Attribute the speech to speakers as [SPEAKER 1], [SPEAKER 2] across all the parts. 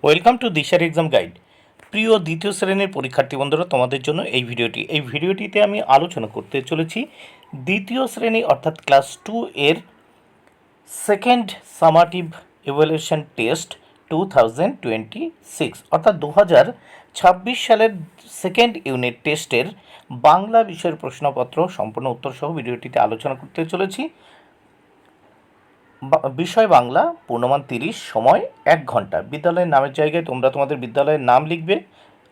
[SPEAKER 1] Welcome to দিশার exam guide. প্রিয় দ্বিতীয় শ্রেণীর পরীক্ষার্থী বন্ধুরা, তোমাদের জন্য এই ভিডিওটিতে আমি আলোচনা করতে চলেছি দ্বিতীয় শ্রেণী অর্থাৎ ক্লাস 2 এর সেকেন্ড সামাটিভ ইভ্যালুয়েশন টেস্ট 2026 অর্থাৎ 2026 সালের সেকেন্ড ইউনিট টেস্টের বাংলা বিষয়ের প্রশ্নপত্র সম্পূর্ণ উত্তর সহ ভিডিওটিতে আলোচনা করতে চলেছি। বিষয় বাংলা, পূর্ণমান 30, সময় 1 ঘন্টা। বিদ্যালয়ের নামের জায়গায় তোমরা তোমাদের বিদ্যালয়ের নাম লিখবে,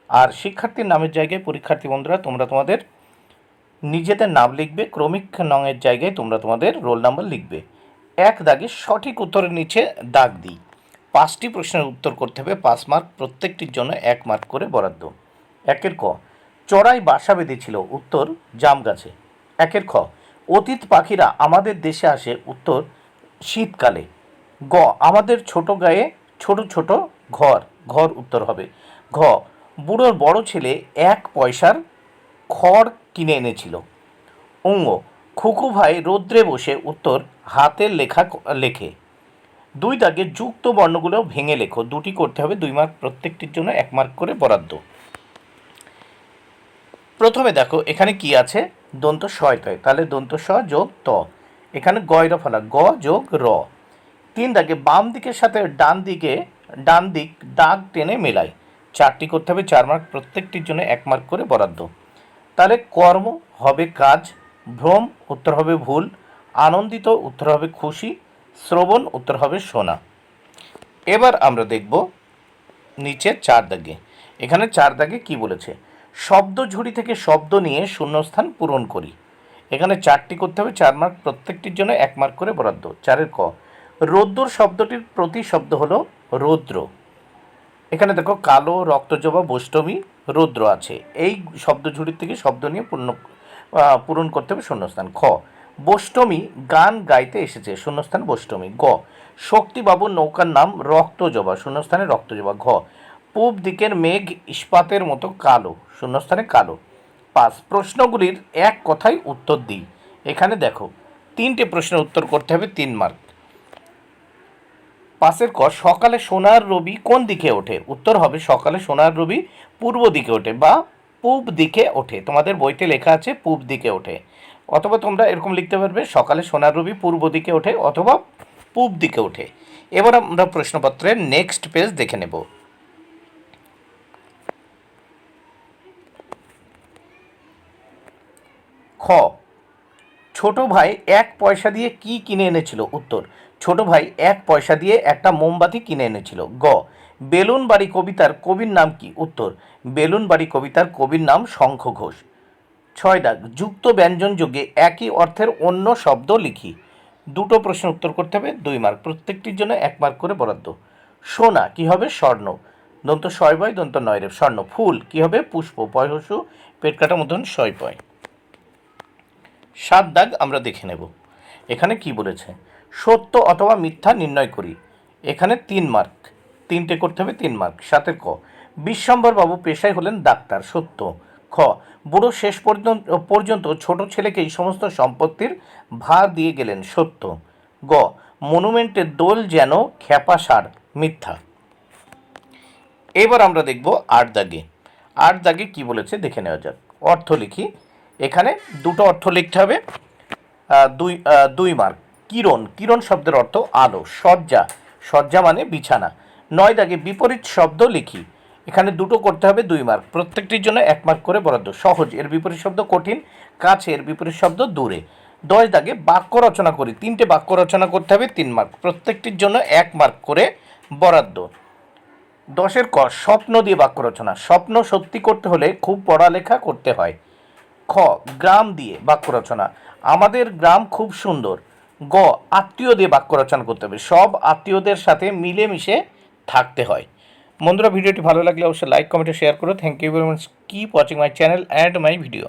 [SPEAKER 1] আর শিক্ষার্থীর নামের জায়গায় পরীক্ষার্থী বন্ধুরা তোমরা তোমাদের নিজেদের নাম লিখবে। ক্রমিক নংয়ের জায়গায় তোমরা তোমাদের রোল নাম্বার লিখবে। এক দাগে সঠিক উত্তরের নিচে দাগ দিই। 5টি প্রশ্নের উত্তর করতে হবে, 5 মার্ক, প্রত্যেকটির জন্য 1 মার্ক করে বরাদ্দ। একের ক, চড়াই বাসা বেঁধেছিল, উত্তর জাম গাছে। একের খ, অতীত পাখিরা আমাদের দেশে আসে, উত্তর শীতকালে। গ, আমাদের ছোট গায়ে ছোট ছোট ঘর, ঘর উত্তর হবে। ঘ, বুড়োর বড় ছেলে 1 পয়সার খড় কিনে এনেছিল। অঙ্গ, খুকু ভাই রৌদ্রে বসে, উত্তর হাতের লেখা লেখে। 2 দাগে যুক্ত বর্ণগুলো ভেঙে লেখো, 2টি করতে হবে, 2 মার্ক, প্রত্যেকটির জন্য 1 মার্ক করে বরাদ্দ। প্রথমে দেখো এখানে কি আছে, দন্ত স তয়, তাহলে দন্ত স যোগ ত, এখানে গয়রা ফলা, গ যোগ র। 3 দাগে বাম দিকের সাথে ডান দিক দাগ টেনে মেলায়, 4টি করতে হবে, 4 মার্ক, প্রত্যেকটির জন্য 1 মার্ক করে বরাদ্দ। তাহলে কর্ম হবে কাজ, ভ্রম উত্তর হবে ভুল, আনন্দিত উত্তর হবে খুশি, শ্রবণ উত্তর হবে শোনা। এবার আমরা দেখব নিচে 4 দাগে। এখানে 4 দাগে কি বলেছে, শব্দ ঝুড়ি থেকে শব্দ নিয়ে শূন্যস্থান পূরণ করি। এখানে 4টি করতে হবে, 4 মার্ক, প্রত্যেকটির জন্য 1 মার্ক করে বরাদ্দ। 4-এর ক, রৌদ্র শব্দটির প্রতি শব্দ হলো রৌদ্র। এখানে দেখো কালো, রক্তজবা, বৈষ্টমী, রৌদ্র আছে। এই শব্দ ঝুড়ির থেকে শব্দ নিয়ে পূরণ করতে হবে শূন্যস্থান। খ, বৈষ্টমী গান গাইতে এসেছে, শূন্যস্থান বৈষ্টমী। গ, শক্তিবাবুর নৌকার নাম রক্তজবা, শূন্যস্থানে রক্তজবা। ঘ, পূব দিকের মেঘ ইস্পাতের মতো কালো, শূন্যস্থানে কালো। 5, প্রশ্নগুলির এক কথায় উত্তর দিই। এখানে দেখো 3টে প্রশ্নের উত্তর করতে হবে, 3 মার্ক। 5-এর ক, সকালে সোনার রবি কোন দিকে ওঠে, উত্তর হবে সকালে সোনার রবি পূর্ব দিকে ওঠে বা পূব দিকে ওঠে। তোমাদের বইতে লেখা আছে পূব দিকে ওঠে, অথবা তোমরা এরকম লিখতে পারবে সকালে সোনার রবি পূর্ব দিকে ওঠে অথবা পূব দিকে ওঠে। এবার আমরা প্রশ্নপত্রের নেক্সট পেজ দেখে নেব। খ, ছোট ভাই 1 পয়সা দিয়ে কি কিনে এনেছিল, উত্তর ছোট ভাই 1 পয়সা দিয়ে একটা মোমবাতি কিনে এনেছিল। গ, বেলুন বাড়ি কবিতার কবির নাম কি, উত্তর বেলুন বাড়ি কবিতার কবির নাম শঙ্খ ঘোষ। 6 দাগ, যুক্ত ব্যঞ্জন যোগে একই অর্থের অন্য শব্দ লিখি। 2টো প্রশ্নের উত্তর করতে হবে, 2 মার্ক, প্রত্যেকটির জন্য 1 মার্ক করে বরাদ্দ। সোনা কি হবে, স্বর্ণ, দন্ত শয় বয় দন্ত নয় রেফ, স্বর্ণ। ফুল কি হবে, পুষ্প, পয় হসু পেট কাটা মধ্যন শয় পয়। 7 দাগ আমরা দেখে নেব। এখানে কি বলেছে, সত্য অথবা মিথ্যা নির্ণয় করি। এখানে 3 মার্ক, 3টে করতে হবে, 3 মার্ক। 7-এর ক, বিশ্বম্বর বাবু পেশায় হলেন ডাক্তার, সত্য। খ, বুড়ো শেষ পর্যন্ত ছোট ছেলেকে এই সমস্ত সম্পত্তির ভার দিয়ে গেলেন, সত্য। গ, মনুমেন্টের দোল যেন খ্যাপা সার, মিথ্যা। এবার আমরা দেখব 8 দাগে। 8 দাগে কি বলেছে দেখে নেওয়া যাক। অর্থ লিখি। এখানে 2টো অর্থ লিখতে হবে, 2 মার্ক। কিরণ, কিরণ শব্দের অর্থ আলো। শয্যা, শয্যা মানে বিছানা। 9 দাগে বিপরীত শব্দ লিখি। এখানে 2টো করতে হবে, 2 মার্ক, প্রত্যেকটির জন্য 1 মার্ক করে বরাদ্দ। সহজ এর বিপরীত শব্দ কঠিন, কাছে এর বিপরীত শব্দ দূরে। 10 দাগে বাক্য রচনা করি। 3টে বাক্য রচনা করতে হবে, 3 মার্ক, প্রত্যেকটির জন্য 1 মার্ক করে বরাদ্দ। 10-এর ক, স্বপ্ন দিয়ে বাক্য রচনা। স্বপ্ন সত্যি করতে হলে খুব পড়ালেখা করতে হয়। খ, গ্রাম দিয়ে বাক্য রচনা। আমাদের গ্রাম খুব সুন্দর। গ, আত্মীয় দিয়ে বাক্য রচনা করতে হবে। সব আত্মীয়দের সাথে মিলেমিশে থাকতে হয়। বন্ধুরা, ভিডিওটি ভালো লাগলে অবশ্যই লাইক, কমেন্ট, শেয়ার করো। Thank you very much. Keep watching my channel and my video.